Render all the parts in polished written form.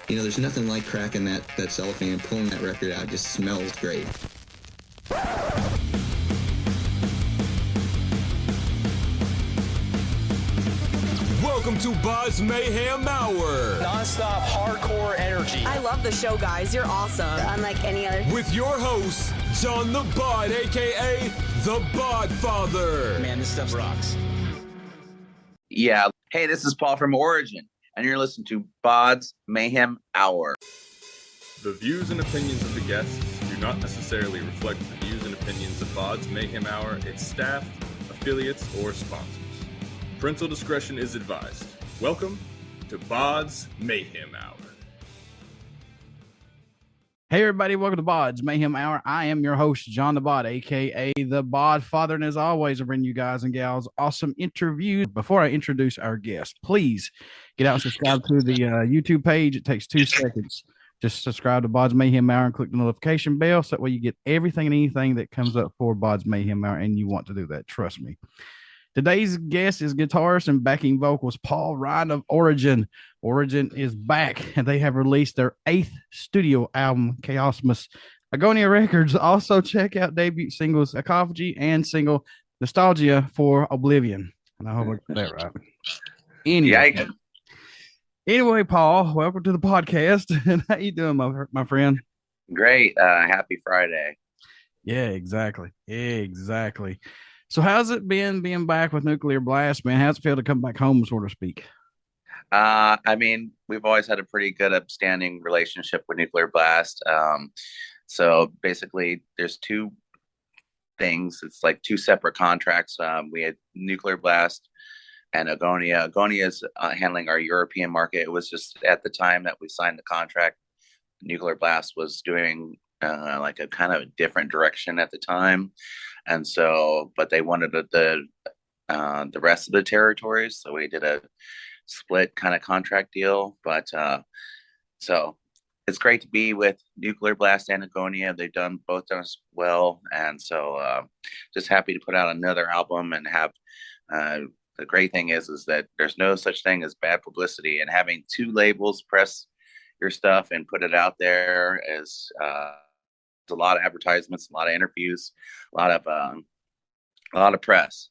There's nothing like cracking that cellophane and pulling that record out. It just smells great. Welcome to BODS Mayhem Hour. Non-stop hardcore energy. I love the show, guys. You're awesome. Unlike any other. With your host, John the Bod, a.k.a. the Bodfather. Man, this stuff rocks. Yeah. Hey, this is Paul from Origin, and you're listening to BODS Mayhem Hour. The views and opinions of the guests do not necessarily reflect the views and opinions of BODS Mayhem Hour, its staff, affiliates, or sponsors. Parental discretion is advised. Welcome to BODS Mayhem Hour. Hey everybody, welcome to BODS Mayhem Hour. I am your host, John the Bod, aka the Bodfather, and as always, I bring you guys and gals awesome interviews. Before I introduce our guest, please get out and subscribe to the YouTube page. It takes 2 seconds. Just subscribe to BODS Mayhem Hour and click the notification bell, so that way you get everything and anything that comes up for BODS Mayhem Hour, and you want to do that, trust me. Today's guest is guitarist and backing vocals Paul Ryan of Origin. Origin is back, and they have released their 8th studio album, Chaosmos. Agonia Records. Also check out debut singles Ecophagy and single Nostalgia for Oblivion. And I hope I got that right. Anyway, Paul, welcome to the podcast. And how you doing, my friend? Great. Happy Friday. Yeah, exactly. So how's it been being back with Nuclear Blast, man? How's it feel to come back home, so to speak? I mean, we've always had a pretty good upstanding relationship with Nuclear Blast. So basically there's 2 things. It's like 2 separate contracts. We had Nuclear Blast and Agonia. Agonia is handling our European market. It was just at the time that we signed the contract, Nuclear Blast was doing like a kind of a different direction at the time. And so, but they wanted the rest of the territories. So we did a split kind of contract deal. But so it's great to be with Nuclear Blast and Agonia. They've both done us well. And so just happy to put out another album and have the great thing is that there's no such thing as bad publicity, and having 2 labels press your stuff and put it out there is a lot of advertisements, a lot of interviews, a lot of press.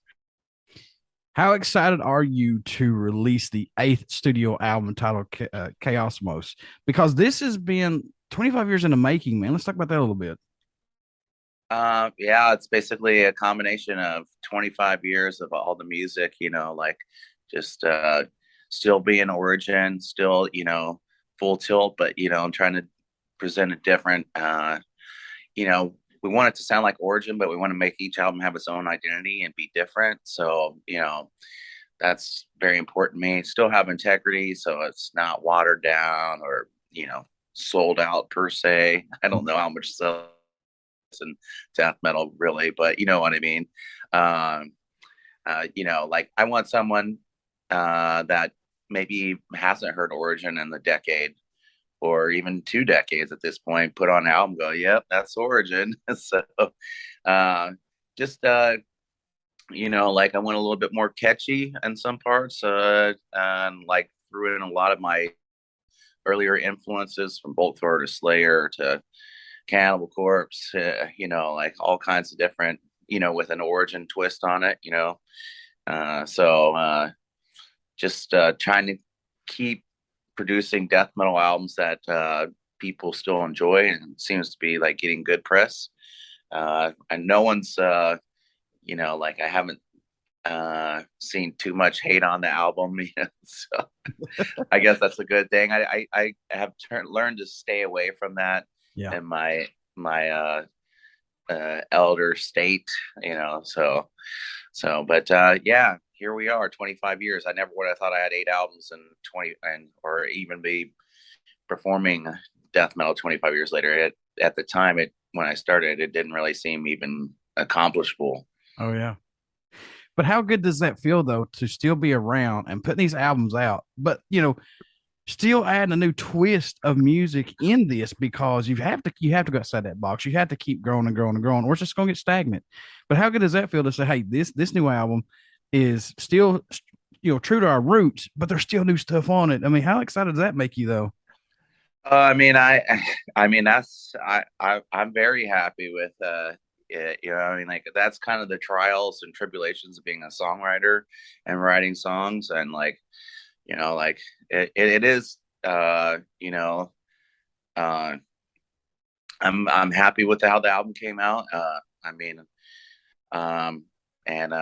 How excited are you to release the 8th studio album titled Chaosmos? Because this has been 25 years in the making, man. Let's talk about that a little bit. Yeah, it's basically a combination of 25 years of all the music, like just still being Origin, still, full tilt, but, trying to present a different, we want it to sound like Origin, but we want to make each album have its own identity and be different. So, that's very important to me. Still have integrity, so it's not watered down or, sold out per se. I don't know how much so in death metal really, but you know what I mean. Like I want someone that maybe hasn't heard Origin in the decade or even 2 decades at this point, put on an album, go, yep, that's Origin. So just like I went a little bit more catchy in some parts, and like threw in a lot of my earlier influences from Bolt Thrower to Slayer to Cannibal Corpse, like all kinds of different, with an Origin twist on it, so just trying to keep producing death metal albums that people still enjoy, and seems to be like getting good press. And no one's, like I haven't seen too much hate on the album, so I guess that's a good thing. I have learned to stay away from that. Yeah. In my elder state, but yeah, here we are, 25 years. I never would have thought I had 8 albums in 20 or even be performing death metal 25 years later. At the time, when I started, it didn't really seem even accomplishable. Oh yeah. But how good does that feel though, to still be around and putting these albums out, but still adding a new twist of music in this, because you have to go outside that box. You have to keep growing and growing and growing, or it's just going to get stagnant. But how good does that feel to say, hey, this new album is still, true to our roots, but there's still new stuff on it? I mean, how excited does that make you though? I mean, I'm very happy with, I mean, like that's kind of the trials and tribulations of being a songwriter and writing songs, and like, like it is, uh, I'm happy with how the album came out. I mean, um, and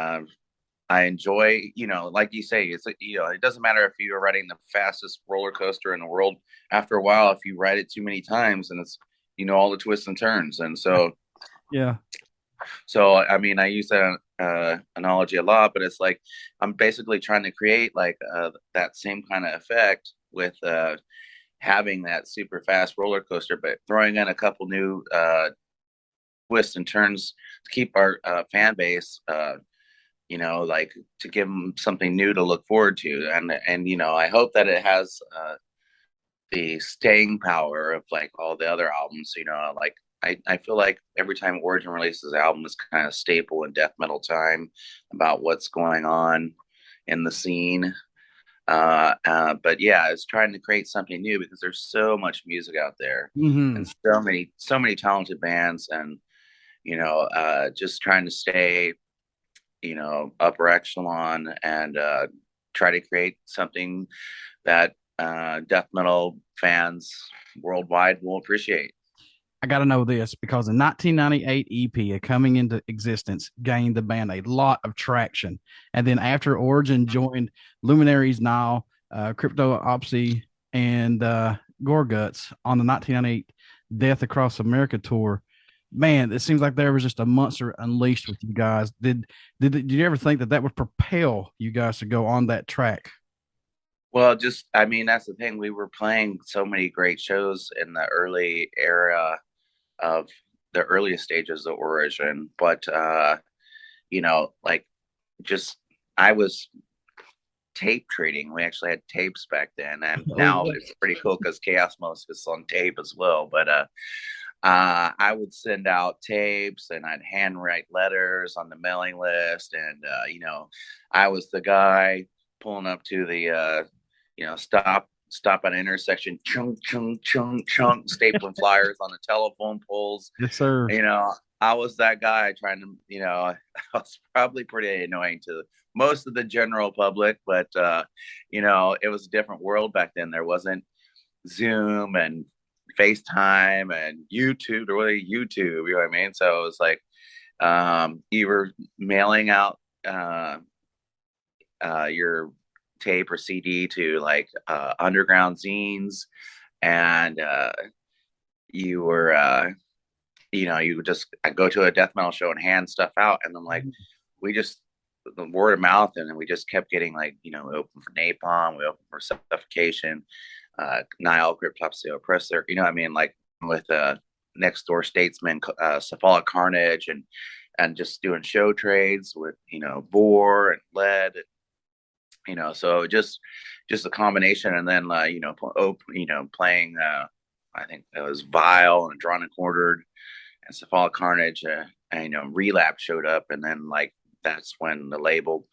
I enjoy, like you say, it's it doesn't matter if you're riding the fastest roller coaster in the world. After a while, if you ride it too many times, and it's all the twists and turns, and Yeah. so I mean, I use that analogy a lot, but it's like I'm basically trying to create like that same kind of effect with having that super fast roller coaster, but throwing in a couple new twists and turns to keep our fan base, like to give them something new to look forward to, and I hope that it has the staying power of like all the other albums. Like I feel like every time Origin releases an album is kind of staple in death metal time about what's going on in the scene. But yeah, it's trying to create something new because there's so much music out there, and so many talented bands, and just trying to stay upper echelon, and try to create something that death metal fans worldwide will appreciate. I got to know this because the 1998 EP coming into existence gained the band a lot of traction. And then after Origin joined Luminaries Now, Cryptopsy, and Gorguts on the 1998 Death Across America tour, man, it seems like there was just a monster unleashed with you guys. Did you ever think that would propel you guys to go on that track? Well, I mean, that's the thing. We were playing so many great shows in the early era of the earliest stages of Origin, but like just I was tape trading. We actually had tapes back then, and now it's pretty cool because Chaosmos is on tape as well. But I would send out tapes, and I'd handwrite letters on the mailing list, and I was the guy pulling up to the stop at an intersection, chunk, stapling flyers on the telephone poles. Yes, sir. I was that guy trying to, I was probably pretty annoying to most of the general public, but, it was a different world back then. There wasn't Zoom and FaceTime and YouTube, or really YouTube, you know what I mean? So it was like, you were mailing out your tape or CD to like underground zines, and you were you would just go to a death metal show and hand stuff out, and then like we just the word of mouth, and then we just kept getting like we open for Napalm, we open for Suffocation, Nile, Cryptopsy, Oppressor, I mean, like with Next Door Statesman, Cephalic Carnage, and just doing show trades with Bore and Lead. So just a combination, and then playing I think it was Vile and Drawn and Quartered and Cephalic Carnage, and Relapse showed up, and then like that's when the label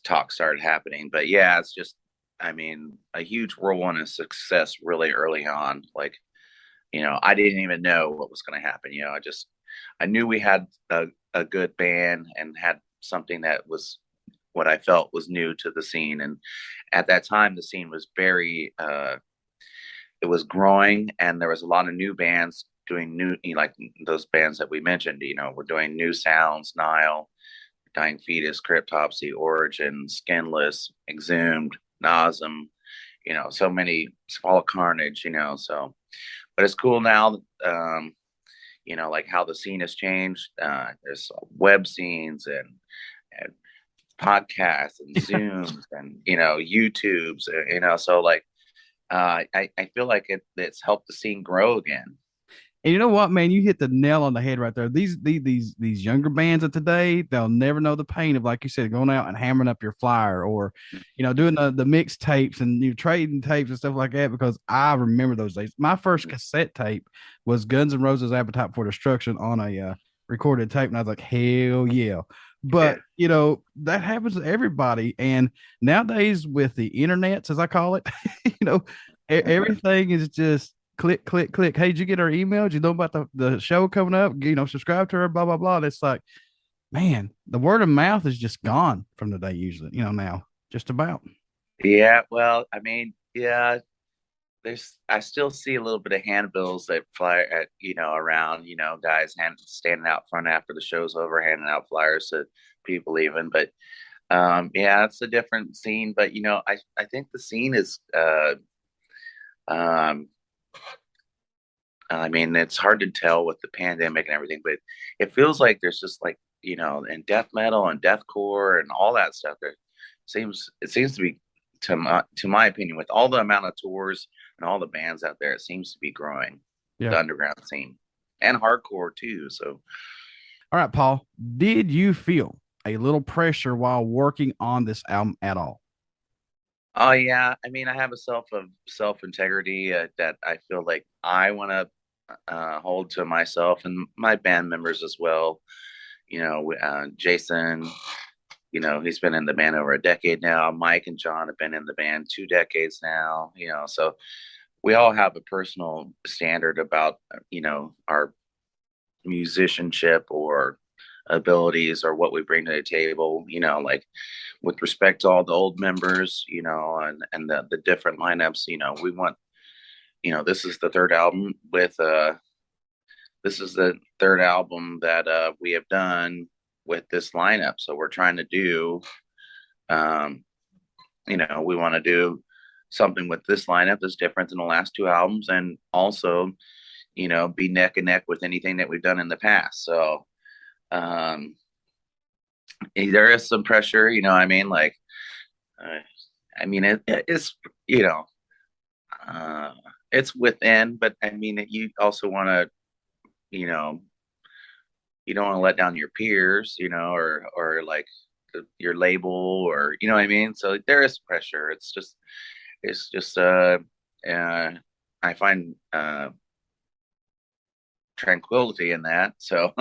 talk started happening. But yeah, it's just, I mean, a huge whirlwind of success really early on. Like I didn't even know what was going to happen. I knew we had a good band and had something that was what I felt was new to the scene. And at that time, the scene was very, it was growing, and there was a lot of new bands doing new, like those bands that we mentioned, we're doing new sounds, Nile, Dying Fetus, Cryptopsy, Origin, Skinless, Exhumed, Nasm, so many, Cephalic Carnage, so, but it's cool now, like how the scene has changed. There's web scenes and podcasts and Zooms and YouTubes, so like I feel like it's helped the scene grow again. And you know what, man, you hit the nail on the head right there. These younger bands of today, they'll never know the pain of, like you said, going out and hammering up your flyer, or doing the mix tapes and trading tapes and stuff like that, because I remember those days. My first cassette tape was Guns N' Roses' Appetite for Destruction on a recorded tape, and I was like, hell yeah. But that happens to everybody, and nowadays with the internets, as I call it, everything is just click, click, click. Hey, did you get our email? Did you know about the show coming up? Subscribe to her, blah, blah, blah. And it's like, man, the word of mouth is just gone from the day usually, now, just about. Yeah, well, I mean, yeah, I still see a little bit of handbills that fly at, around, guys standing out front after the show's over, handing out flyers to people even. But yeah, it's a different scene. But, I think the scene is, I mean, it's hard to tell with the pandemic and everything, but it feels like there's just like, in death metal and deathcore and all that stuff, it seems to be, to my opinion, with all the amount of tours and all the bands out there, it seems to be growing, the underground scene and hardcore too. So, all right, Paul, did you feel a little pressure while working on this album at all? Oh yeah, I mean, I have a self integrity that I feel like I want to hold to myself and my band members as well. Jason, he's been in the band over a decade now. Mike and John have been in the band 2 decades now. So we all have a personal standard about our musicianship or abilities or what we bring to the table, like with respect to all the old members, and the different lineups, we want, this is the third album that we have done with this lineup. So we're trying to do, we want to do something with this lineup that's different than the last 2 albums, and also, be neck and neck with anything that we've done in the past. So, there is some pressure, I mean, like, it's, it's within, but I mean, you also want to, you don't want to let down your peers, or like your label, or, what I mean? So there is pressure. It's just, I find, tranquility in that. So,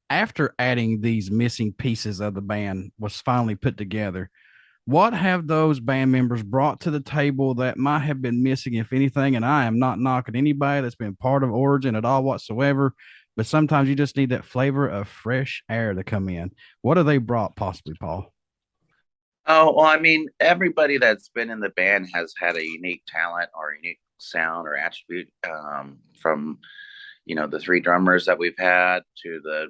after adding these missing pieces of the band was finally put together, what have those band members brought to the table that might have been missing, if anything? And I am not knocking anybody that's been part of Origin at all whatsoever, but sometimes you just need that flavor of fresh air to come in. What have they brought possibly, Paul? Oh, well, I mean, everybody that's been in the band has had a unique talent or unique sound or attribute, from, the 3 drummers that we've had to the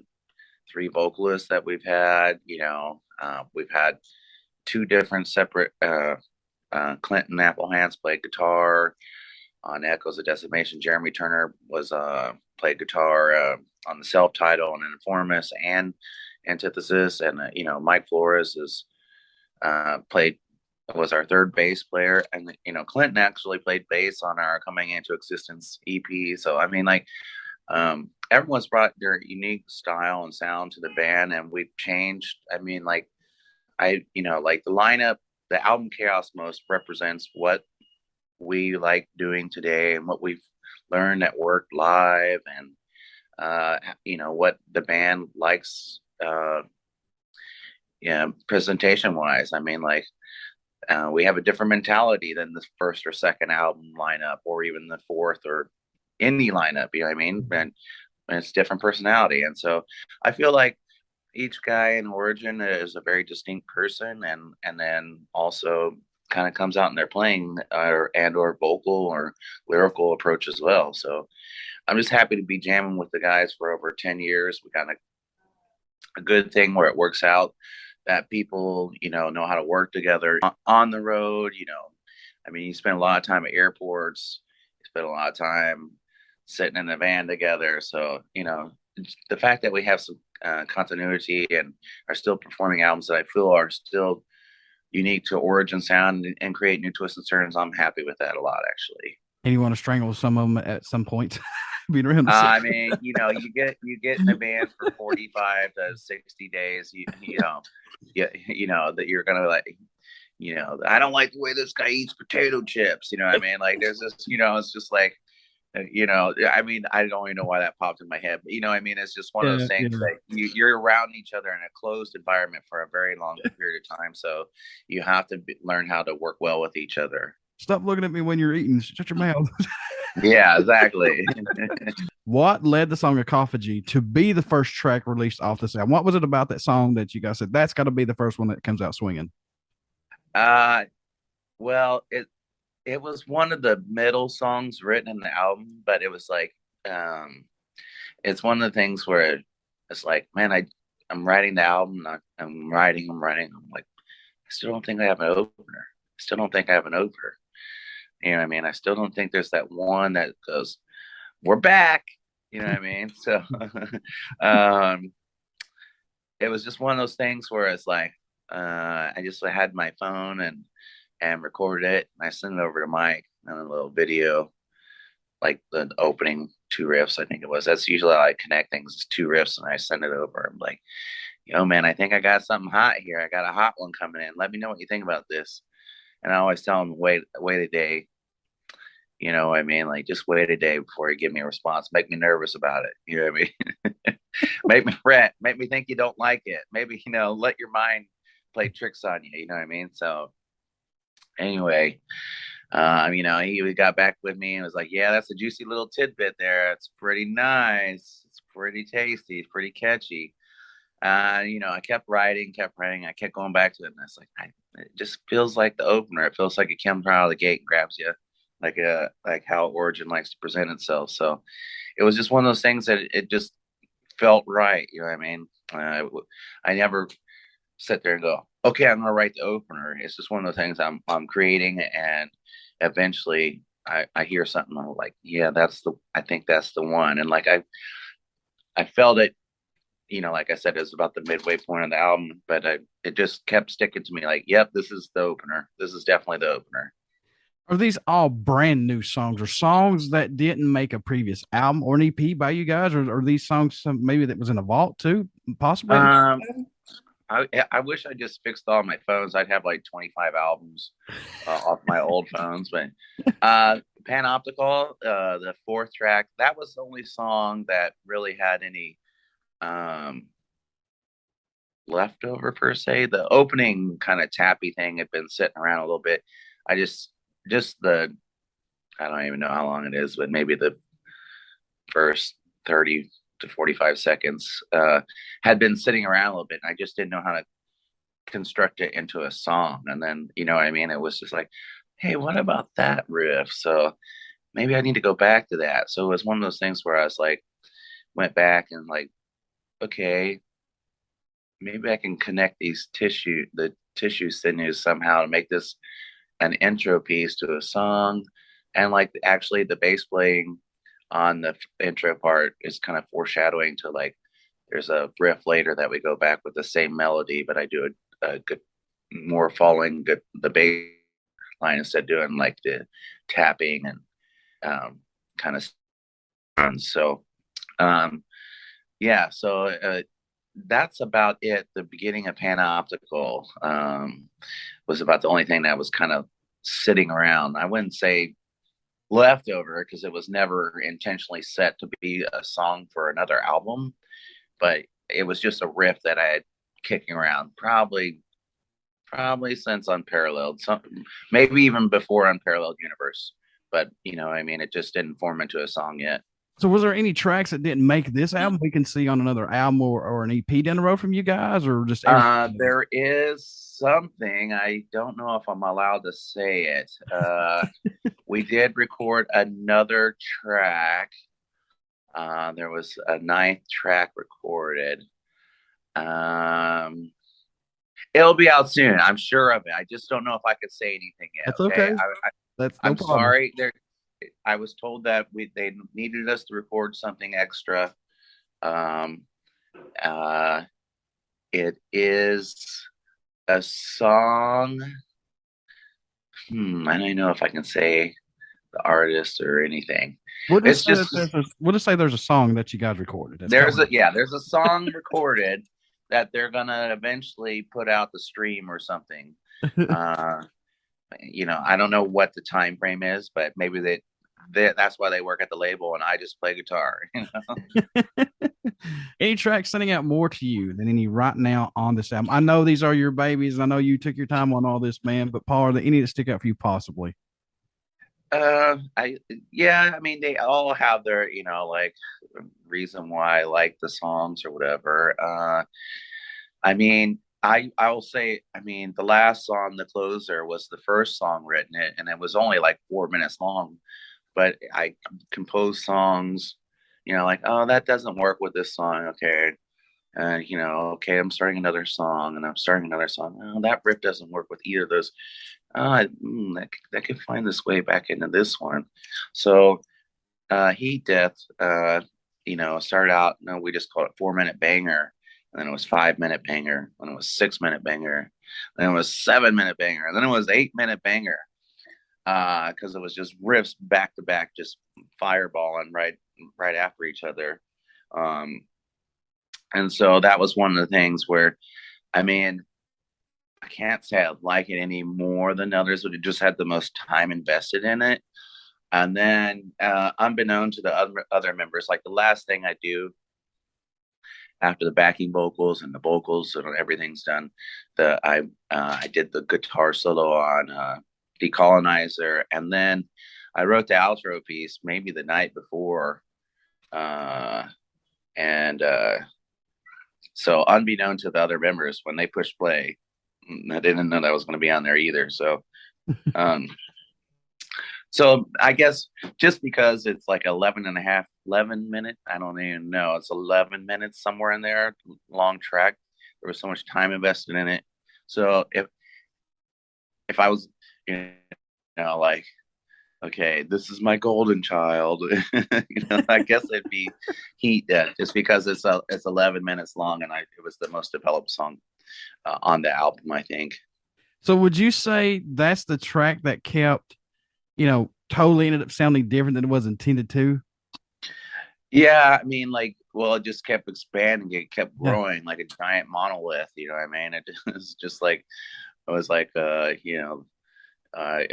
3 vocalists that we've had. We've had 2 different separate, Clinton Applehands played guitar on Echoes of Decimation. Jeremy Turner was played guitar on the self-title and Informus and Antithesis, and Mike Flores is was our 3rd bass player, and Clinton actually played bass on our Coming Into Existence EP. So I mean, like, everyone's brought their unique style and sound to the band, and we've changed. I mean, like, like the lineup, the album Chaosmos represents what we like doing today and what we've learned that worked live, and what the band likes, presentation wise. I mean, like, we have a different mentality than the 1st or 2nd album lineup, or even the 4th or any lineup. You know what I mean? And it's different personality, and so I feel like each guy in Origin is a very distinct person, and then also kind of comes out in their playing or vocal or lyrical approach as well. So I'm just happy to be jamming with the guys for over 10 years. We got a good thing where it works out that people, know how to work together on the road. I mean, you spend a lot of time at airports, you spend a lot of time sitting in a van together. So, the fact that we have some continuity and are still performing albums that I feel are still unique to Origin sound and create new twists and turns, I'm happy with that a lot, actually. And you want to strangle some of them at some point? Being around I mean, you get in a band for 45 to 60 days, that you're gonna, like, I don't like the way this guy eats potato chips. I mean, like, there's this, it's just like, I mean, I don't even know why that popped in my head, but I mean, it's just one of those things that you're around each other in a closed environment for a very long period of time. So you have to learn how to work well with each other. Stop looking at me when you're eating. Shut your mouth. Yeah, exactly. What led the song Ecophagy to be the first track released off this album? What was it about that song that you guys said that's got to be the first one that comes out swinging? Well, it was one of the middle songs written in the album, but it was like it's one of the things where it's like, man, I'm writing the album, I'm writing. I'm like, I still don't think I have an opener. Still don't think I have an opener. You know what I mean? I still don't think there's that one that goes, we're back. You know what I mean? So it was just one of those things where it's like, I just had my phone and recorded it. And I sent it over to Mike and a little video, like the opening 2 riffs, I think it was. That's usually how I connect things, 2 riffs, and I send it over. I'm like, man, I think I got something hot here. I got a hot one coming in. Let me know what you think about this. And I always tell him, wait a day. You know what I mean? Like, just wait a day before you give me a response. Make me nervous about it. You know what I mean? Make me fret. Make me think you don't like it. Maybe, let your mind play tricks on you. You know what I mean? So anyway, he got back with me and was like, yeah, that's a juicy little tidbit there. It's pretty nice. It's pretty tasty. It's pretty catchy. I kept writing. I kept going back to it. And I was like, it just feels like the opener. It feels like it comes out of the gate and grabs you, like how Origin likes to present itself. So it was just one of those things that it just felt right. You know what I mean? I never sit there and go, okay, I'm gonna write the opener. It's just one of the things I'm creating, and eventually I hear something, I'm like, yeah, I think that's the one. And like I felt it, like I said, it was about the midway point of the album, but it just kept sticking to me, like, yep, this is the opener. This is definitely the opener. Are these all brand new songs or songs that didn't make a previous album or an EP by you guys? Or are these songs maybe that was in a vault too, possibly? I wish I just fixed all my phones. I'd have like 25 albums off my old phones. But Panoptical, the 4th track, that was the only song that really had any leftover per se. The opening kind of tappy thing had been sitting around a little bit. I don't even know how long it is, but maybe the first 30 to 45 seconds had been sitting around a little bit, and I just didn't know how to construct it into a song. And then, you know what I mean? It was just like, hey, what about that riff? So maybe I need to go back to that. So it was one of those things where I was like, went back and like, okay, maybe I can connect the tissue sinews somehow to make this an intro piece to a song. And like, actually the bass playing on the intro part is kind of foreshadowing to, like, there's a riff later that we go back with the same melody, but I do a good, more following the bass line instead of doing like the tapping and kind of so that's about it. The beginning of Panoptical was about the only thing that was kind of sitting around. I wouldn't say leftover, because it was never intentionally set to be a song for another album, but it was just a riff that I had kicking around probably since Unparalleled, maybe even before Unparalleled Universe, but it just didn't form into a song yet. So was there any tracks that didn't make this album we can see on another album or an EP down the road from you guys, or just there is something, I don't know if I'm allowed to say it. We did record another track. There was a 9th track recorded. It'll be out soon, I'm sure of it. I just don't know if I could say anything yet. That's okay. I'm sorry. I was told that they needed us to record something extra. It is a song. I don't know if I can say the artist or anything. We'll just say there's a song that you guys recorded. There's a song recorded that they're gonna eventually put out the stream or something. I don't know what the time frame is, but maybe that's why they work at the label and I just play guitar. Any track standing out more to you than any right now on this album? I know these are your babies. I know you took your time on all this, man, but Paul, are there any that stick out for you possibly? I mean, they all have their, like reason why I like the songs or whatever. I mean, I will say, I mean, the last song, The Closer, was the first song written, and it was only like 4 minutes long. But I composed songs, like, oh, that doesn't work with this song. Okay. And, okay, I'm starting another song and I'm starting another song. Oh, that riff doesn't work with either of those. That could find this way back into this one. So, Heat Death, started out, we just called it 4 minute banger. And then it was 5 minute banger. Then it was 6 minute banger. Then it was 7 minute banger. And then it was 8 minute banger. Because it was just riffs back to back, just fireballing right after each other. And so that was one of the things where, I mean, I can't say I like it any more than others, but it just had the most time invested in it. And then, unbeknown to the other members, like the last thing I do after the backing vocals and the vocals and everything's done, I did the guitar solo on Decolonizer, and then I wrote the outro piece maybe the night before, and so unbeknown to the other members, when they pushed play, I didn't know that was going to be on there either. So, so I guess just because it's like 11 minute, I don't even know, it's 11 minutes somewhere in there, long track. There was so much time invested in it. So if I was, like, okay, this is my golden child, I guess it'd be Heat Death, just because it's 11 minutes long, and it was the most developed song on the album, I think. So would you say that's the track that kept, totally ended up sounding different than it was intended to? Yeah, I mean, like, well, it just kept expanding, it kept growing like a giant monolith, you know what I mean? It was just like, it was like, it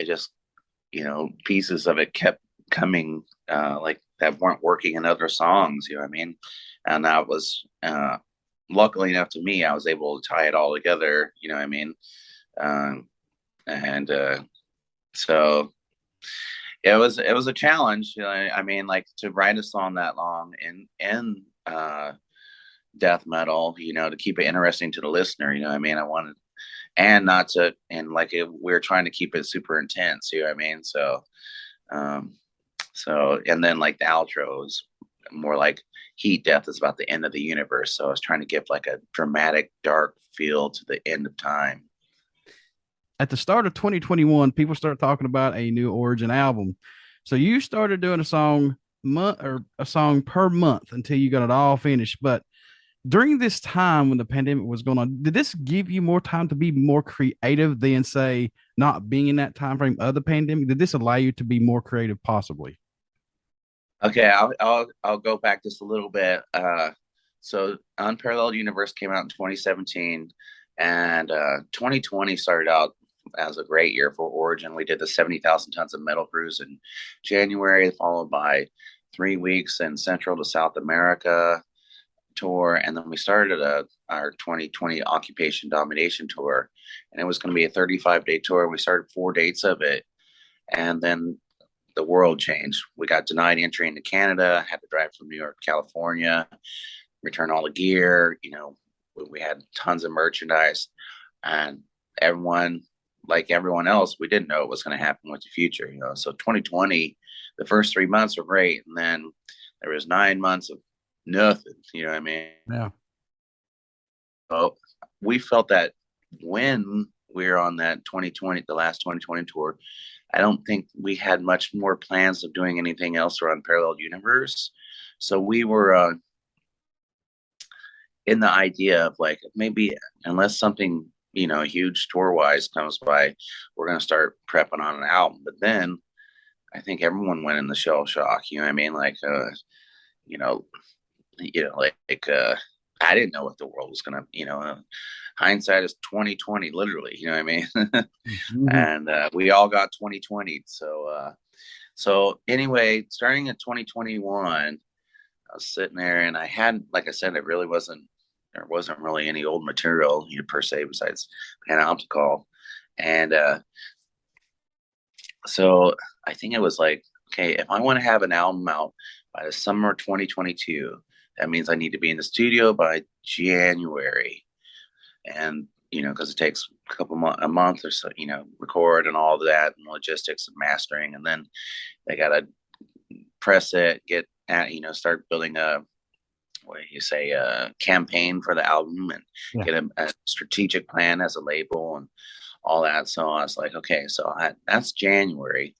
just, pieces of it kept coming, like, that weren't working in other songs, you know what I mean? And that was, luckily enough to me, I was able to tie it all together, you know what I mean? And so it was a challenge, I mean, like, to write a song that long in death metal, to keep it interesting to the listener, you know what I mean? I wanted, and not to, and like, we're trying to keep it super intense, you know what I mean? So, and then, like, the outro is more like Heat Death is about the end of the universe. So I was trying to give like a dramatic, dark feel to the end of time. At the start of 2021, people started talking about a new Origin album. So you started doing a song per month until you got it all finished. But during this time when the pandemic was going on, did this give you more time to be more creative than, say, not being in that time frame of the pandemic? Did this allow you to be more creative, possibly? Okay, I'll go back just a little bit. So Unparalleled Universe came out in 2017, and 2020 started out as a great year for Origin. We did the 70,000 tons of metal cruise in January, followed by 3 weeks in Central to South America tour, and then we started our 2020 Occupation Domination tour, and it was going to be a 35-day tour. We started 4 dates of it, and then the world changed. We got denied entry into Canada, had to drive from New York to California, return all the gear. We had tons of merchandise, and everyone, like everyone else, we didn't know what was going to happen with the future. So 2020, the first 3 months were great, and then there was 9 months of nothing. You know what I mean? Yeah. So we felt that when we were on that 2020, the last 2020 tour, I don't think we had much more plans of doing anything else around Unparalleled Universe. So we were in the idea of, like, maybe unless something, huge tour wise comes by, we're going to start prepping on an album. But then I think everyone went in the shell shock. You know what I mean? Like, I didn't know what the world was going to, hindsight is 2020, literally, you know what I mean? Mm-hmm. And we all got 2020. So anyway, starting at 2021, I was sitting there, and I had, like I said, there wasn't really any old material, per se, besides Panoptical. And so I think it was like, okay, if I want to have an album out by the summer of 2022, that means I need to be in the studio by January. And, because it takes a month or so, record and all that and logistics and mastering. And then they got to press it, get at, start building a campaign for the album and get a strategic plan as a label and all that. So I was like, okay, so that's January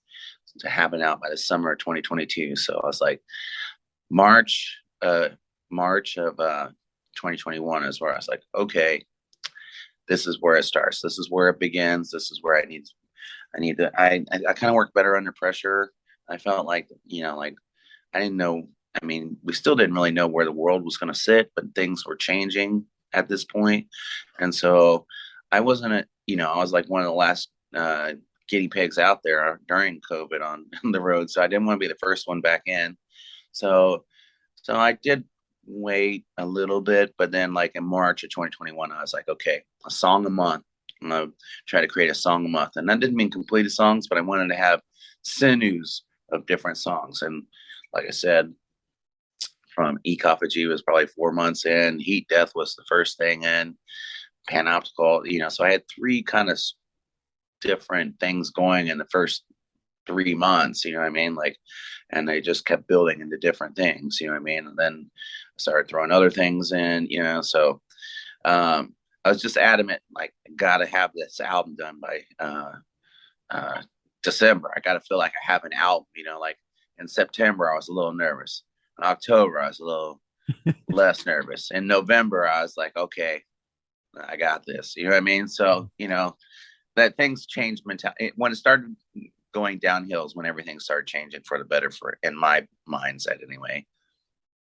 to have it out by the summer of 2022. So I was like, March of 2021 is where I was like, okay, this is where it starts. This is where it begins. This is where I kind of work better under pressure. I felt like, like I didn't know. I mean, we still didn't really know where the world was going to sit, but things were changing at this point. And so I wasn't, I was like one of the last guinea pigs out there during COVID on the road. So I didn't want to be the first one back in. So I did wait a little bit, but then like in March of 2021, I was like, okay, a song a month. I'm going to try to create a song a month. And that didn't mean completed songs, but I wanted to have sinews of different songs. And like I said, from Ecophagy was probably 4 months in. Heat Death was the first thing in. Panoptical, so I had 3 kind of different things going in the first 3 months, you know what I mean? Like, and they just kept building into different things, you know what I mean? And then I started throwing other things in, so I was just adamant, like, I gotta have this album done by December. I gotta feel like I have an album, like in September I was a little nervous. In October I was a little less nervous. In November I was like, okay, I got this, you know what I mean? So, that things changed mentality. When it started going downhill is when everything started changing for the better, in my mindset anyway.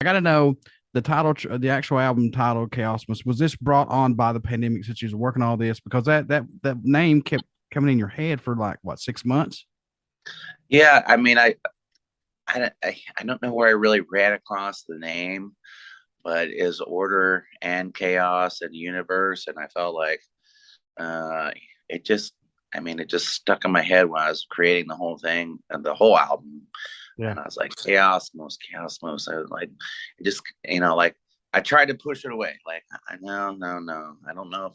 I got to know the title, the actual album title, Chaosmos. Was this brought on by the pandemic since you was working all this? Because that name kept coming in your head for like, what, 6 months? Yeah. I mean, I don't know where I really ran across the name, but is order and chaos and universe. And I felt like it just stuck in my head when I was creating the whole thing and the whole album. Yeah. And I was like, Chaosmos. I was like, it just, like I tried to push it away. Like, no. I don't know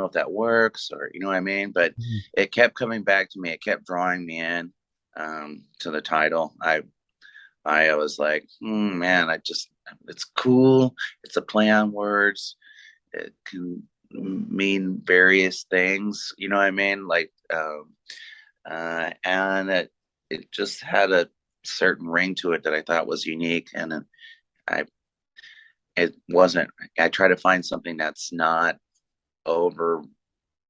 if that works or, you know what I mean? But it kept coming back to me. It kept drawing me in to the title. I was like, man, it's cool. It's a play on words. It can mean various things, you know what I mean? Like, and it just had a certain ring to it that I thought was unique. And it wasn't, I try to find something that's not over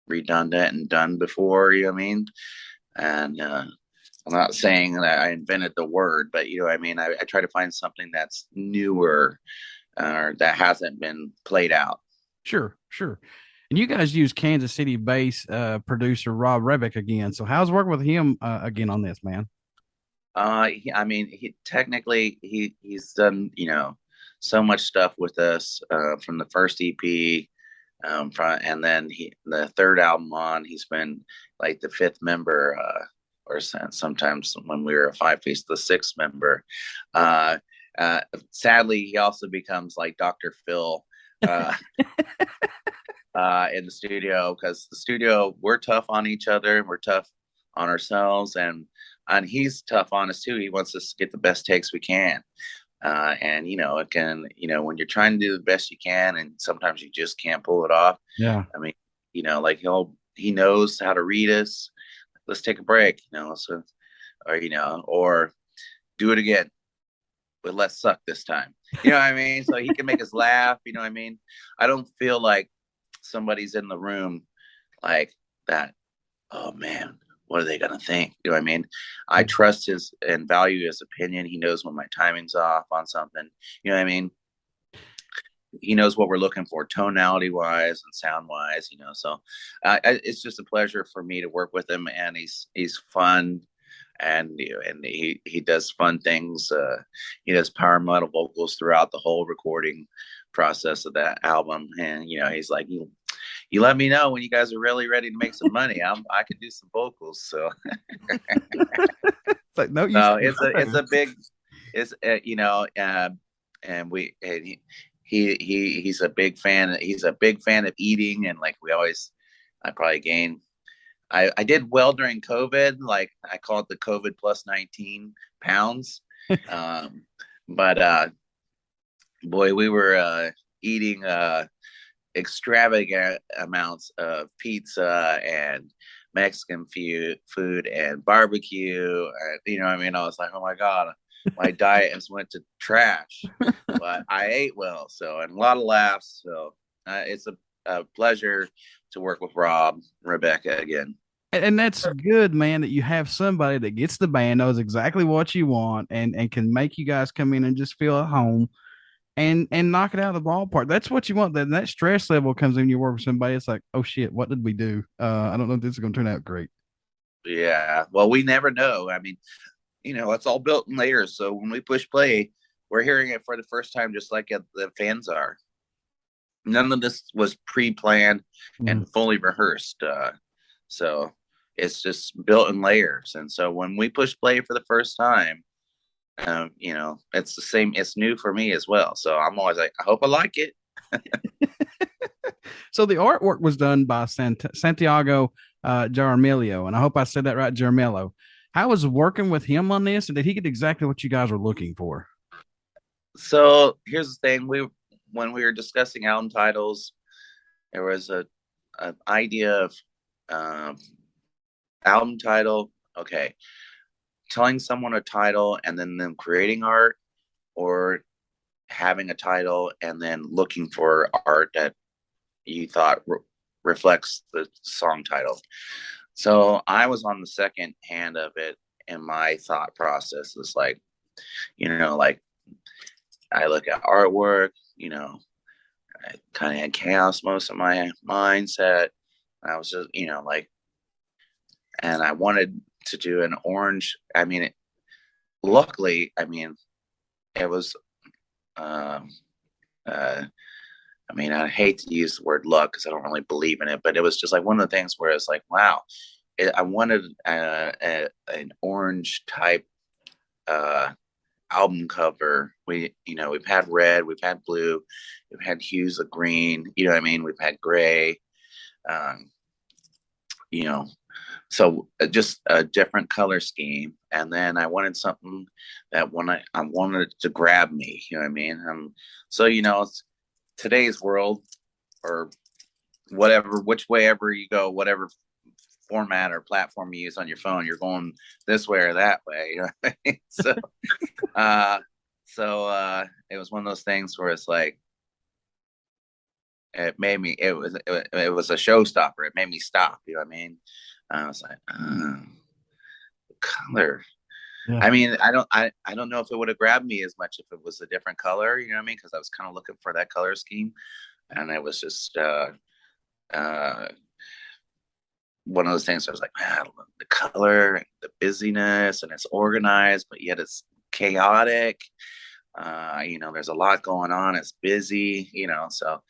redundant and done before, you know what I mean? And, I'm not saying that I invented the word, but you know what I mean? I try to find something that's newer, that hasn't been played out. Sure. And you guys use Kansas City bass producer Rob Rebick again. So how's working with him again on this, man? He's done, so much stuff with us from the first EP, and then the third album on, he's been like the 5th member, or sometimes when we were a 5-piece, the 6th member. Sadly, he also becomes like Dr. Phil in the studio, because the studio, we're tough on each other and we're tough on ourselves, and he's tough on us too. He wants us to get the best takes we can. And it can, when you're trying to do the best you can, and sometimes you just can't pull it off. Yeah. I mean, like he knows how to read us. Let's take a break, so, or do it again, but let's suck this time. You know what I mean? So he can make us laugh. You know what I mean? I don't feel like somebody's in the room like that. Oh man, what are they going to think? You know what I mean? I trust his and value his opinion. He knows when my timing's off on something. You know what I mean? He knows what we're looking for tonality wise and sound wise, so it's just a pleasure for me to work with him, and he's fun, and he does fun things. He does power metal vocals throughout the whole recording process of that album. And, he's like, you let me know when you guys are really ready to make some money. I can do some vocals. So It's like, no, so it's a big, it's and he's a big fan. He's a big fan of eating, and like I probably gained. I did well during COVID. Like I call it the COVID plus 19 pounds. But boy, we were eating extravagant amounts of pizza and Mexican food and barbecue. You know what I mean? I was like, oh my God, my diet has went to trash, but I ate well. So, and a lot of laughs. So it's a pleasure to work with Rebecca again. And that's good, man, that you have somebody that gets the band, knows exactly what you want, and can make you guys come in and just feel at home and knock it out of the ballpark. That's what you want. Then that stress level comes in. You work with somebody. It's like, oh shit, what did we do? I don't know if this is going to turn out great. Yeah. Well, we never know. I mean, it's all built in layers. So when we push play, we're hearing it for the first time, just like the fans are. None of this was pre-planned and fully rehearsed. So it's just built in layers. And so when we push play for the first time, it's the same. It's new for me as well. So I'm always like, I hope I like it. So the artwork was done by Santiago Jaramillo, and I hope I said that right, Jaramillo. How was working with him on this, and did he get exactly what you guys were looking for? So here's the thing: when we were discussing album titles, there was an idea of album title. Okay, telling someone a title and then them creating art, or having a title and then looking for art that you thought reflects the song title. So I was on the second hand of it, and my thought process is like, like I look at artwork, I kind of had Chaosmos in my mindset. I was just, and I wanted to do an orange. I mean, luckily, it was, I hate to use the word luck because I don't really believe in it, but it was just like one of the things where it's like, wow, I wanted an orange type album cover. We've had red, we've had blue, we've had hues of green, we've had gray, so just a different color scheme. And then I wanted something that I wanted to grab me, so, today's world, or whatever, which way ever you go, whatever format or platform you use on your phone, you're going this way or that way, so it was one of those things where it's like, it was a showstopper. It made me stop, I was like, color. Yeah. I don't know if it would have grabbed me as much if it was a different color, because I was kind of looking for that color scheme, and it was just one of those things. I was like, man, the color and the busyness, and it's organized, but yet it's chaotic. There's a lot going on. It's busy, so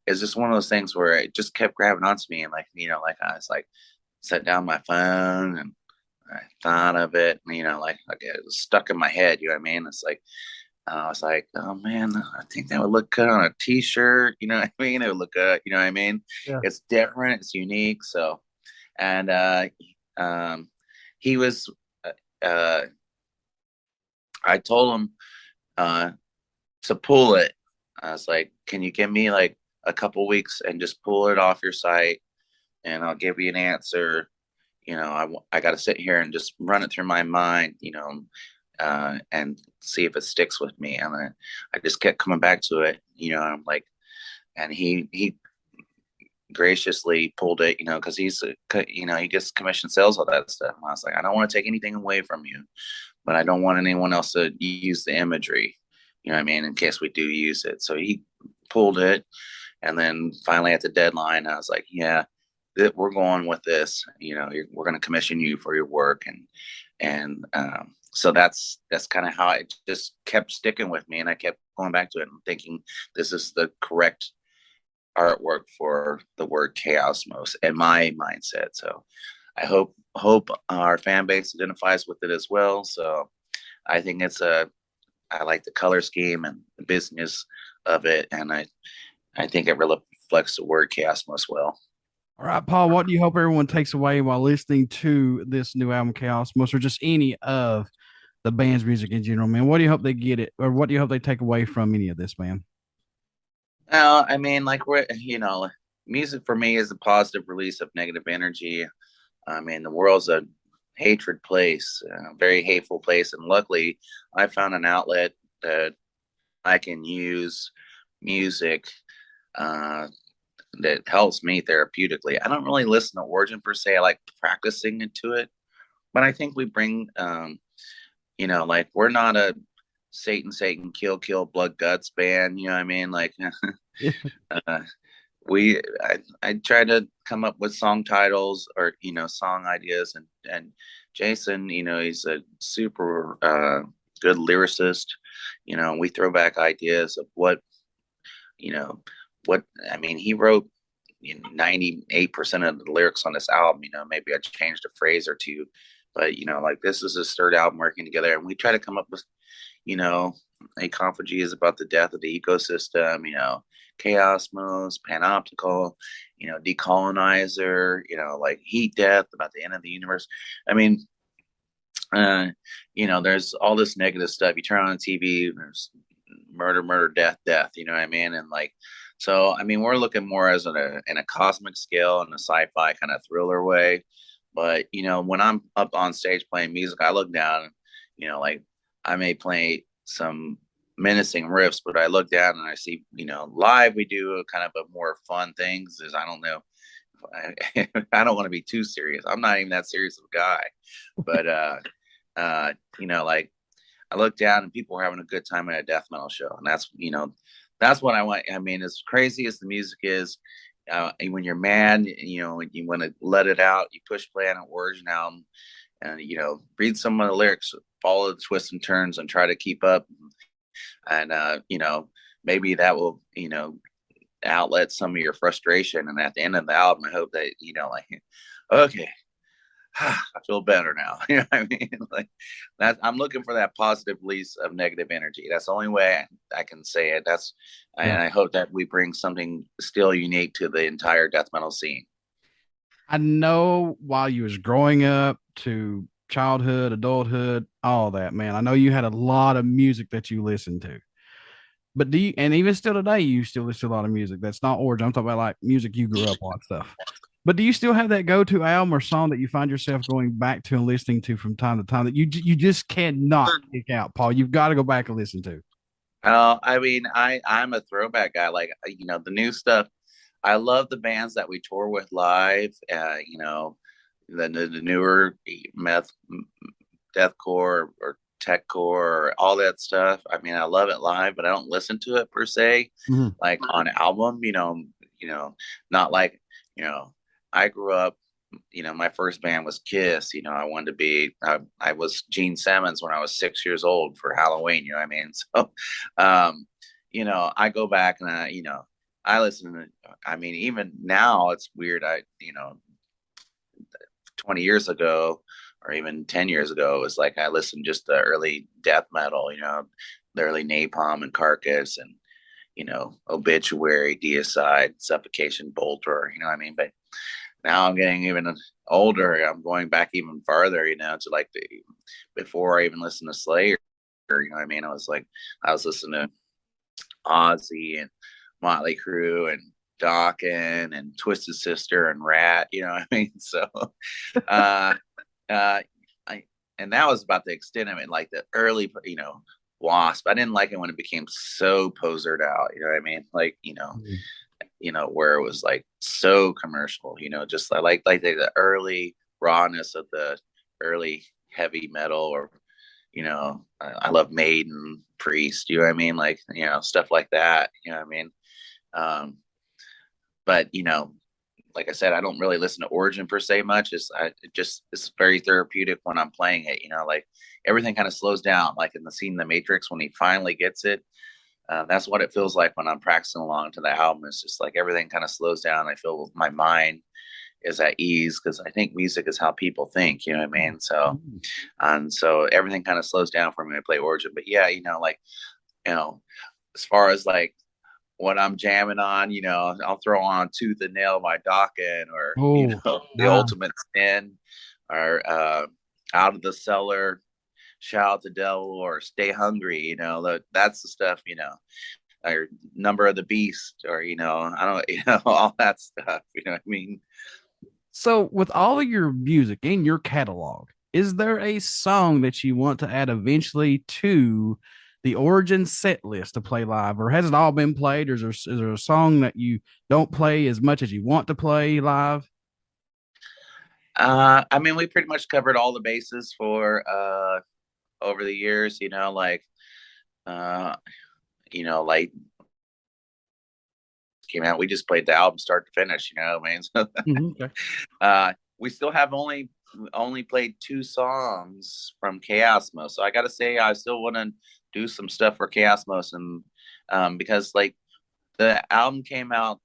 it's just one of those things where it just kept grabbing onto me, and I was like, set down my phone and I thought of it, and, it was stuck in my head, It's like, I was like, oh man, I think that would look good on a t-shirt, It would look good, Yeah. It's different, it's unique. So, and he was, I told him to pull it. I was like, can you give me like a couple weeks and just pull it off your site, and I'll give you an answer. I got to sit here and just run it through my mind, and see if it sticks with me. And I just kept coming back to it, I'm like, and he graciously pulled it, because he gets commission sales, all that stuff. And I was like, I don't want to take anything away from you, but I don't want anyone else to use the imagery, in case we do use it. So he pulled it. And then finally at the deadline, I was like, yeah, we're going with this, we're going to commission you for your work. And so that's kind of how it just kept sticking with me. And I kept going back to it and thinking, this is the correct artwork for the word Chaosmos in my mindset. So I hope our fan base identifies with it as well. So I think I like the color scheme and the business of it, and I think it really reflects the word Chaosmos well. All right, Paul, what do you hope everyone takes away while listening to this new album, Chaosmos, or just any of the band's music in general, man? What do you hope they get it, or what do you hope they take away from any of this, man? I mean, like music for me is a positive release of negative energy. I mean, the world's a hatred place, a very hateful place, and luckily, I found an outlet that I can use music that helps me therapeutically. I don't really listen to Origin per se. I like practicing into it, but I think we bring, like we're not a Satan, kill, blood guts band. You know what I mean? Like, uh, I try to come up with song titles or song ideas, and Jason, he's a super good lyricist. We throw back ideas of what I mean. He wrote 98% of the lyrics on this album. Maybe I changed a phrase or two, but like this is his third album working together, and we try to come up with Ecophagy is about the death of the ecosystem, Chaosmos, Panoptical, Decolonizer, like Heat Death, about the end of the universe. I mean, there's all this negative stuff. You turn on the TV, there's murder, death, you know what I mean? And like, so, I mean, we're looking more as in a cosmic scale and a sci-fi kind of thriller way. But, when I'm up on stage playing music, I look down, like I may play some menacing riffs, but I look down and I see, live we do kind of a more fun things. Is I don't know, I don't want to be too serious. I'm not even that serious of a guy, but like I look down and people are having a good time at a death metal show, and that's what I want. I mean, as crazy as the music is, when you're mad, you want to let it out. You push play on an Origin album, and read some of the lyrics, follow the twists and turns, and try to keep up. And maybe that will outlet some of your frustration. And at the end of the album, I hope that like, okay, I feel better now. You know what I mean? Like that. I'm looking for that positive release of negative energy. That's the only way I can say it. And I hope that we bring something still unique to the entire death metal scene. I know while you was growing up to childhood, adulthood, all that, man, I know you had a lot of music that you listened to. But and even still today, you still listen to a lot of music that's not Origin. I'm talking about like music you grew up on stuff. But do you still have that go-to album or song that you find yourself going back to and listening to from time to time that you just cannot kick out, Paul? You've got to go back and listen to. I mean, I'm a throwback guy. Like the new stuff. I love the bands that we tour with live. The newer deathcore or techcore or all that stuff. I mean, I love it live, but I don't listen to it per se, like on album. Not like I grew up. My first band was Kiss. I wanted to be. I was Gene Simmons when I was 6 years old for Halloween. You know what I mean? So, I go back and I listen to. I mean, even now it's weird. 20 years ago or even 10 years ago, it was like I listened just to early death metal, the early Napalm and Carcass and, Obituary, Deicide, Suffocation, Bolter, you know what I mean? But now I'm getting even older. I'm going back even farther, to like before I even listened to Slayer, you know what I mean? I was listening to Ozzy and Motley Crue and Dawkins and Twisted Sister and Rat, you know what I mean? So, and that was about the extent of it, like the early, Wasp. I didn't like it when it became so posered out, you know what I mean? Like, where it was like so commercial, just like the early rawness of the early heavy metal, or, I love Maiden, Priest, you know what I mean? Like, stuff like that, you know what I mean? But like I said, I don't really listen to Origin per se much. It's very therapeutic when I'm playing it. Like everything kind of slows down. Like in the scene in The Matrix when he finally gets it, That's what it feels like when I'm practicing along to the album. It's just like everything kind of slows down. I feel my mind is at ease because I think music is how people think, you know what I mean? So, and so everything kind of slows down for me to play Origin. But yeah, as far as like what I'm jamming on, I'll throw on Tooth and Nail by Dokken, or, The Ultimate Sin, or Out of the Cellar, Shout Out the Devil, or Stay Hungry, that's the stuff, or Number of the Beast, or, I don't, all that stuff, you know what I mean? So, with all of your music in your catalog, is there a song that you want to add eventually to the Origin set list to play live, or has it all been played? Or is there a song that you don't play as much as you want to play live? I mean, we pretty much covered all the bases for over the years, like came out. We just played the album start to finish, I mean. So, Okay. we still have only played 2 songs from Chaosmos. So I got to say, I still want to do some stuff for Chaosmos, and because like the album came out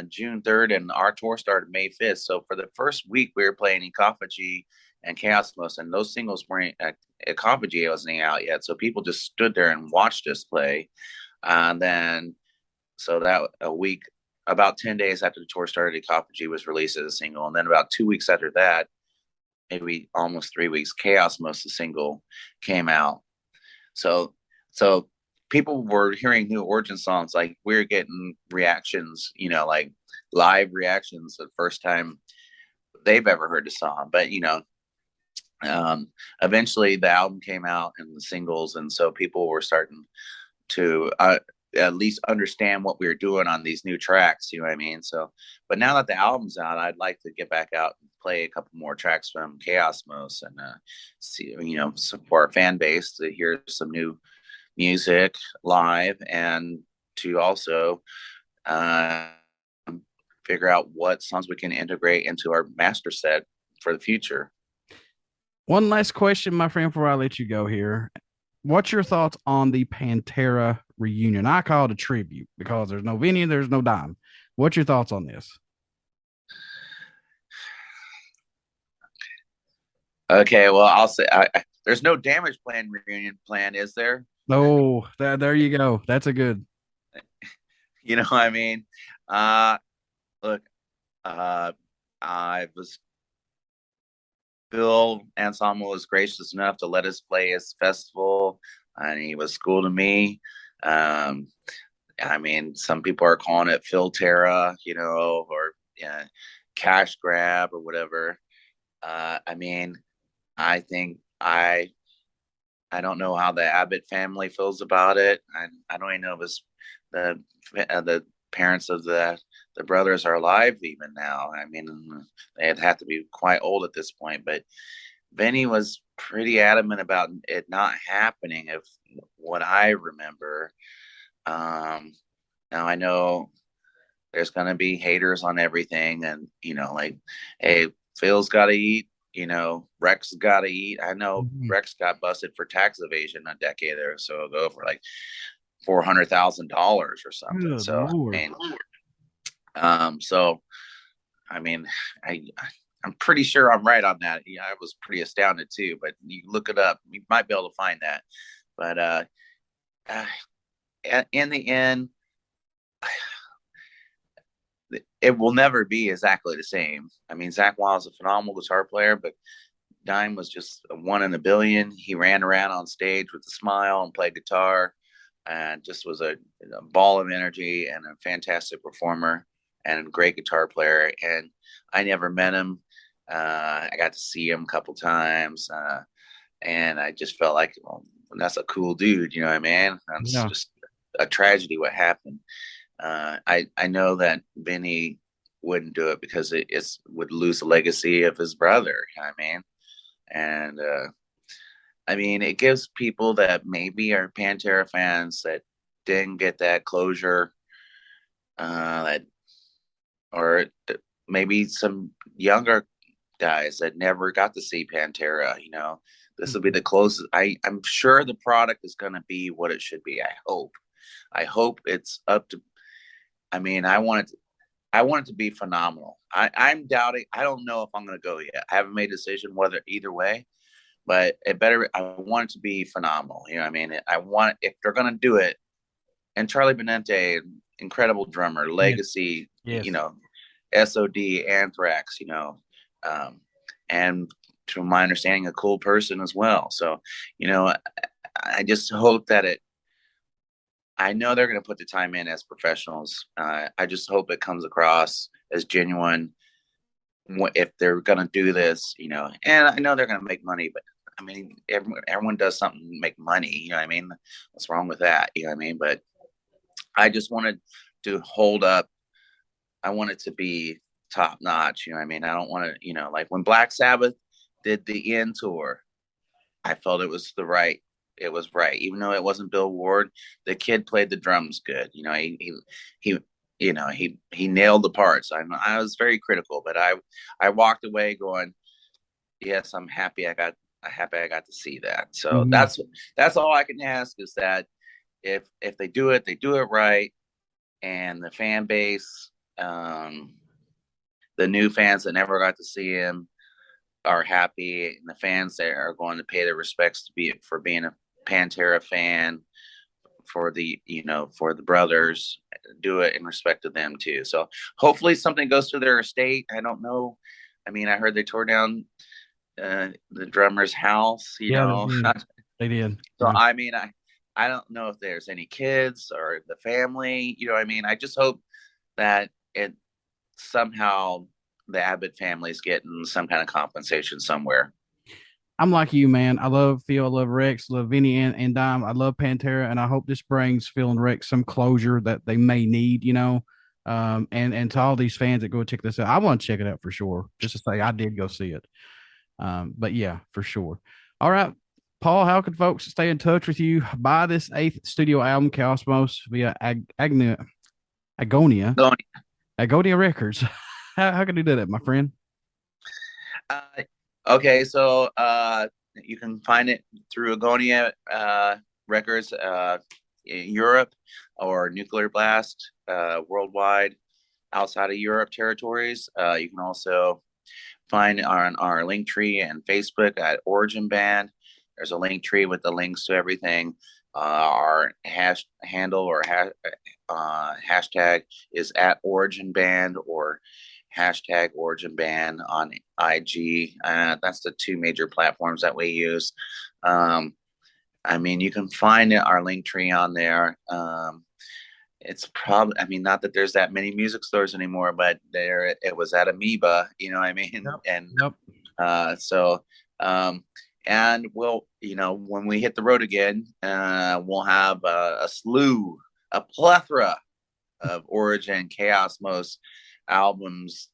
June 3rd and our tour started May 5th. So for the first week we were playing Ecophagy and Chaosmos, and those singles weren't Ecophagy wasn't out yet. So people just stood there and watched us play. And then so that a week, about 10 days after the tour started, Ecophagy was released as a single. And then about 2 weeks after that, maybe almost 3 weeks, Chaosmos, the single, came out. So people were hearing new Origin songs. Like we're getting reactions, like live reactions the first time they've ever heard the song. But, eventually the album came out and the singles. And so people were starting to at least understand what we were doing on these new tracks, you know what I mean? So, but now that the album's out, I'd like to get back out and play a couple more tracks from Chaosmos and see, support our fan base to hear some new music live, and to also figure out what songs we can integrate into our master set for the future. One last question, my friend, before I let you go here. What's your thoughts on the Pantera reunion? I call it a tribute because there's no Vinny, there's no Dime. What's your thoughts on this? Okay, well, I'll say there's no Damage Plan reunion plan, is there? Oh, there you go. That's a good. You know what I mean? Look, Phil Anselmo was gracious enough to let us play his festival, and he was cool to me. I mean, some people are calling it Philtera, or cash grab or whatever. I mean, I think I don't know how the Abbott family feels about it. I don't even know if it's the parents of the brothers are alive even now. I mean, they'd have to be quite old at this point. But Vinny was pretty adamant about it not happening, if what I remember. Now I know there's gonna be haters on everything, and like, hey, Phil's got to eat. Rex got to eat. I know Rex got busted for tax evasion a decade or so ago for like $400,000 or something. Good so Lord. I mean, I'm pretty sure I'm right on that. Yeah, I was pretty astounded too. But you look it up, you might be able to find that. But in the end, it will never be exactly the same. I mean, Zakk Wylde's a phenomenal guitar player, but Dime was just a one in a billion. He ran around on stage with a smile and played guitar, and just was a ball of energy and a fantastic performer and a great guitar player. And I never met him. I got to see him a couple times, and I just felt like, well, that's a cool dude, you know what I mean? It's just a tragedy what happened. I know that Vinny wouldn't do it because it would lose the legacy of his brother, you know what I mean? And I mean, it gives people that maybe are Pantera fans that didn't get that closure, or maybe some younger guys that never got to see Pantera, this will be the closest. I'm sure the product is going to be what it should be. I hope. I hope it's up to. I mean, I want it to be phenomenal. I'm doubting. I don't know if I'm going to go yet. I haven't made a decision whether either way, but I want it to be phenomenal. You know what I mean? I want, if they're going to do it, and Charlie Benante, incredible drummer, Legacy, Yes. you know, SOD, Anthrax, you know, and to my understanding, a cool person as well. So, you know, I just hope that I know they're going to put the time in as professionals. I just hope it comes across as genuine if they're going to do this, you know, and I know they're going to make money, but I mean, everyone does something to make money. You know what I mean? What's wrong with that? You know what I mean? But I just wanted to hold up. I want it to be top notch. You know what I mean? I don't want to, you know, like when Black Sabbath did the End tour, I felt it was right. Even though it wasn't Bill Ward, the kid played the drums good. You know, he nailed the parts. I was very critical, but I walked away going, yes, I'm happy I got to see that. So that's all I can ask, is that if they do it right, and the fan base, the new fans that never got to see him are happy, and the fans that are going to pay their respects for being a Pantera fan, for the brothers, do it in respect to them too. So hopefully something goes to their estate. I don't know. I mean, I heard they tore down the drummer's house, you know. They did. So I mean, I don't know if there's any kids or the family, you know what I mean? I just hope that it somehow the Abbott family's getting some kind of compensation somewhere. I'm like you, man. I love Phil, I love Rex, love Vinny and Dime. I love Pantera, and I hope this brings Phil and Rex some closure that they may need, you know. And to all these fans that go check this out, I want to check it out for sure, just to say I did go see it. But yeah, for sure. All right, Paul, how can folks stay in touch with you? Buy this 8th studio album, Chaosmos, via Agonia Records. How can you do that, my friend? Okay, so you can find it through Agonia Records in Europe, or Nuclear Blast worldwide outside of Europe territories. You can also find on our link tree and Facebook at Origin Band. There's a link tree with the links to everything. Our handle or hashtag is at Origin Band, or hashtag Origin Band on IG. That's the two major platforms that we use. I mean, you can find our link tree on there. It's probably, I mean, not that there's that many music stores anymore, but it was at Amoeba, you know what I mean? Yep. And so, and we'll, you know, when we hit the road again, we'll have a plethora of Origin Chaosmos albums,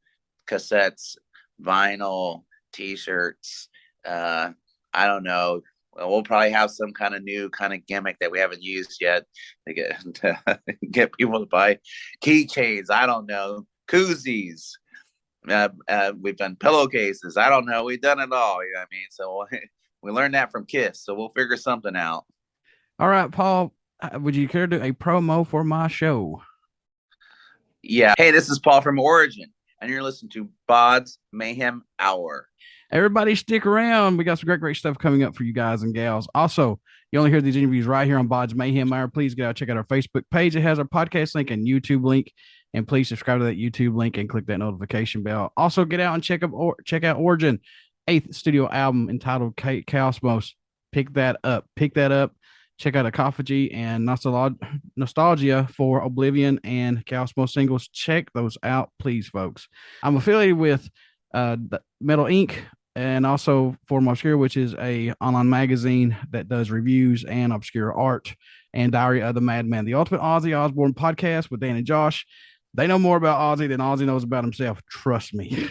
cassettes, vinyl, t-shirts. I don't know. We'll probably have some kind of new kind of gimmick that we haven't used yet to get people to buy keychains. I don't know. Koozies. We've done pillowcases. I don't know. We've done it all. You know what I mean? So we learned that from Kiss. So we'll figure something out. All right, Paul, would you care to do a promo for my show? Yeah. Hey, this is Paul from Origin, and you're listening to BODS Mayhem Hour. Everybody stick around. We got some great stuff coming up for you guys and gals. Also, you only hear these interviews right here on BODS Mayhem Hour. Please get out, check out our Facebook page. It has our podcast link and YouTube link. And please subscribe to that YouTube link and click that notification bell. Also, get out and check out Origin 8th studio album entitled Chaosmos. Pick that up. Check out Ecophagy and Nostalgia for Oblivion and Chaosmos singles. Check those out, please, folks. I'm affiliated with the Metal Inc. and also For Obscure, which is a online magazine that does reviews and obscure art, and Diary of the Madman, the Ultimate Ozzy Osbourne podcast with Dan and Josh. They know more about Ozzy than Ozzy knows about himself. Trust me.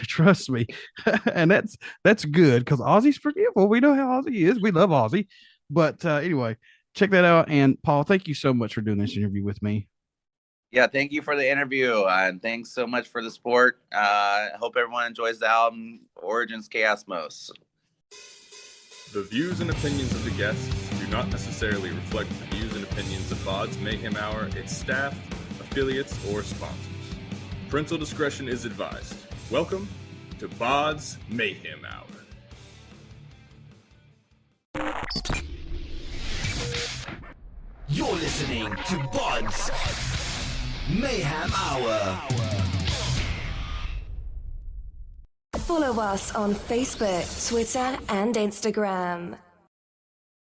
And that's good, because Ozzy's forgivable. We know how Ozzy is. We love Ozzy. But anyway, check that out. And Paul, thank you so much for doing this interview with me. Yeah, thank you for the interview, and thanks so much for the support. I hope everyone enjoys the album Origins Chaosmos. The views and opinions of the guests do not necessarily reflect the views and opinions opinions of BODS Mayhem Hour, its staff, affiliates, or sponsors. Parental discretion is advised. Welcome to BODS Mayhem Hour. You're listening to BODS Mayhem Hour. Follow us on Facebook, Twitter, and Instagram.